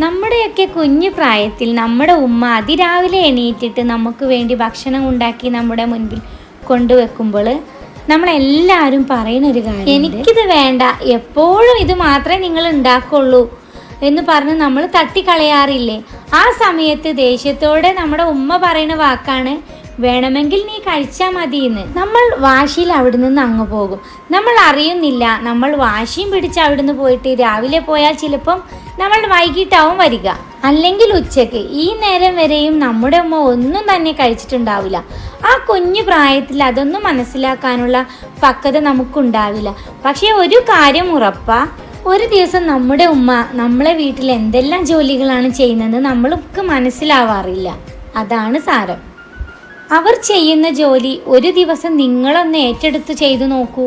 നമ്മുടെയൊക്കെ കുഞ്ഞു പ്രായത്തിൽ നമ്മുടെ ഉമ്മ അതിരാവിലെ എണീറ്റിട്ട് നമുക്ക് വേണ്ടി ഭക്ഷണം ഉണ്ടാക്കി നമ്മുടെ മുൻപിൽ കൊണ്ടുവെക്കുമ്പോൾ നമ്മളെല്ലാവരും പറയുന്നൊരു കാര്യം, എനിക്കിത് വേണ്ട, എപ്പോഴും ഇത് മാത്രമേ നിങ്ങൾ ഉണ്ടാക്കുള്ളൂ എന്ന് പറഞ്ഞ് നമ്മൾ തട്ടിക്കളയാറില്ലേ? ആ സമയത്ത് ദേഷ്യത്തോടെ നമ്മുടെ ഉമ്മ പറയുന്ന വാക്കാണ്, വേണമെങ്കിൽ നീ കഴിച്ചാൽ മതിയെന്ന്. നമ്മൾ വാശിയിൽ അവിടെ നിന്ന് അങ്ങ് പോകും. നമ്മൾ അറിയുന്നില്ല, നമ്മൾ വാശിയും പിടിച്ച് അവിടുന്ന് പോയിട്ട് രാവിലെ പോയാൽ ചിലപ്പം നമ്മൾ വൈകിട്ടാവും വരിക, അല്ലെങ്കിൽ ഉച്ചയ്ക്ക്. ഈ നേരം വരെയും നമ്മുടെ ഉമ്മ ഒന്നും തന്നെ കഴിച്ചിട്ടുണ്ടാവില്ല. ആ കുഞ്ഞു പ്രായത്തിൽ അതൊന്നും മനസ്സിലാക്കാനുള്ള പക്വത നമുക്കുണ്ടാവില്ല. പക്ഷേ ഒരു കാര്യം ഉറപ്പാ, ഒരു ദിവസം നമ്മുടെ ഉമ്മ നമ്മളെ വീട്ടിൽ എന്തെല്ലാം ജോലികളാണ് ചെയ്യുന്നത് നമ്മൾക്ക് മനസ്സിലാവാറില്ല. അതാണ് സാരം. അവർ ചെയ്യുന്ന ജോലി ഒരു ദിവസം നിങ്ങളൊന്ന് ഏറ്റെടുത്ത് ചെയ്തു നോക്കൂ.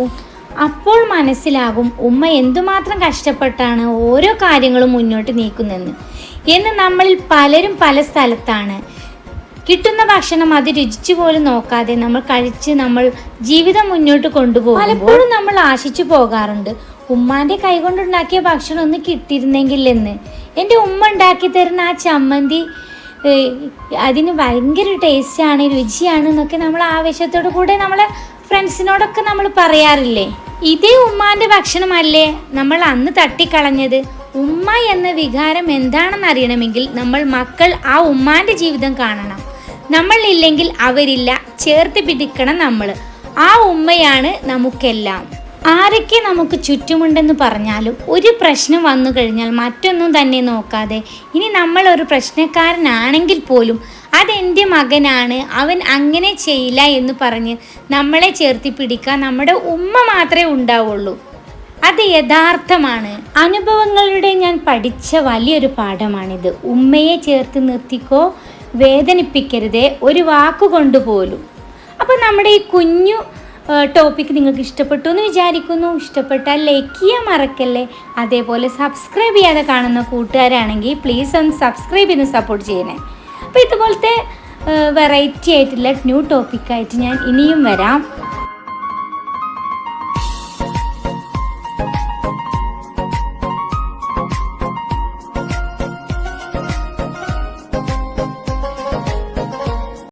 അപ്പോൾ മനസ്സിലാകും ഉമ്മ എന്തുമാത്രം കഷ്ടപ്പെട്ടാണ് ഓരോ കാര്യങ്ങളും മുന്നോട്ട് നീക്കുന്നതെന്ന്. എന്ന് നമ്മളിൽ പലരും പല സ്ഥലത്താണ്. കിട്ടുന്ന ഭക്ഷണം അത് രുചിച്ചു പോലും നോക്കാതെ നമ്മൾ കഴിച്ച് നമ്മൾ ജീവിതം മുന്നോട്ട് കൊണ്ടുപോകും. പലപ്പോഴും നമ്മൾ ആശിച്ചു പോകാറുണ്ട്, ഉമ്മാൻ്റെ കൈകൊണ്ടുണ്ടാക്കിയ ഭക്ഷണം ഒന്ന് കിട്ടിയിരുന്നെങ്കിൽ എന്ന്. എൻ്റെ ഉമ്മ ഉണ്ടാക്കി തരുന്ന ആ ചമ്മന്തി അതിന് ഭയങ്കര ടേസ്റ്റാണ്, രുചിയാണ് എന്നൊക്കെ നമ്മൾ ആവേശത്തോടു കൂടെ നമ്മളെ ഫ്രണ്ട്സിനോടൊക്കെ നമ്മൾ പറയാറില്ലേ? ഇതേ ഉമ്മാൻ്റെ ഭക്ഷണമല്ലേ നമ്മൾ അന്ന് തട്ടിക്കളഞ്ഞത്? ഉമ്മ എന്ന വികാരം എന്താണെന്ന് അറിയണമെങ്കിൽ നമ്മൾ മക്കൾ ആ ഉമ്മാൻ്റെ ജീവിതം കാണണം. നമ്മളില്ലെങ്കിൽ അവരില്ല, ചേർത്ത് പിടിക്കണം നമ്മൾ. ആ ഉമ്മയാണ് നമുക്കെല്ലാം. ആരൊക്കെ നമുക്ക് ചുറ്റുമുണ്ടെന്ന് പറഞ്ഞാലും ഒരു പ്രശ്നം വന്നു കഴിഞ്ഞാൽ മറ്റൊന്നും തന്നെ നോക്കാതെ, ഇനി നമ്മളൊരു പ്രശ്നക്കാരനാണെങ്കിൽ പോലും അതെൻ്റെ മകനാണ്, അവൻ അങ്ങനെ ചെയ്യില്ല എന്ന് പറഞ്ഞ് നമ്മളെ ചേർത്തി പിടിക്കാൻ നമ്മുടെ ഉമ്മ മാത്രമേ ഉണ്ടാവുള്ളൂ. അത് യഥാർത്ഥമാണ്. അനുഭവങ്ങളുടെ ഞാൻ പഠിച്ച വലിയൊരു പാഠമാണിത്. ഉമ്മയെ ചേർത്ത് നിർത്തിക്കോ, വേദനിപ്പിക്കരുതേ ഒരു വാക്കുകൊണ്ട് പോലും. അപ്പോൾ നമ്മുടെ ഈ കുഞ്ഞു ടോപ്പിക് നിങ്ങൾക്ക് ഇഷ്ടപ്പെട്ടു എന്ന് വിചാരിക്കുന്നു. ഇഷ്ടപ്പെട്ടാൽ ലൈക്ക് ചെയ്യാൻ മറക്കല്ലേ. അതേപോലെ സബ്സ്ക്രൈബ് ചെയ്യാതെ കാണുന്ന കൂട്ടുകാരാണെങ്കിൽ പ്ലീസ് ഒന്ന് സബ്സ്ക്രൈബ് ചെയ്ത് സപ്പോർട്ട് ചെയ്യണേ. അപ്പോൾ ഇതുപോലത്തെ വെറൈറ്റി ആയിട്ടുള്ള ന്യൂ ടോപ്പിക്കായിട്ട് ഞാൻ ഇനിയും വരാം.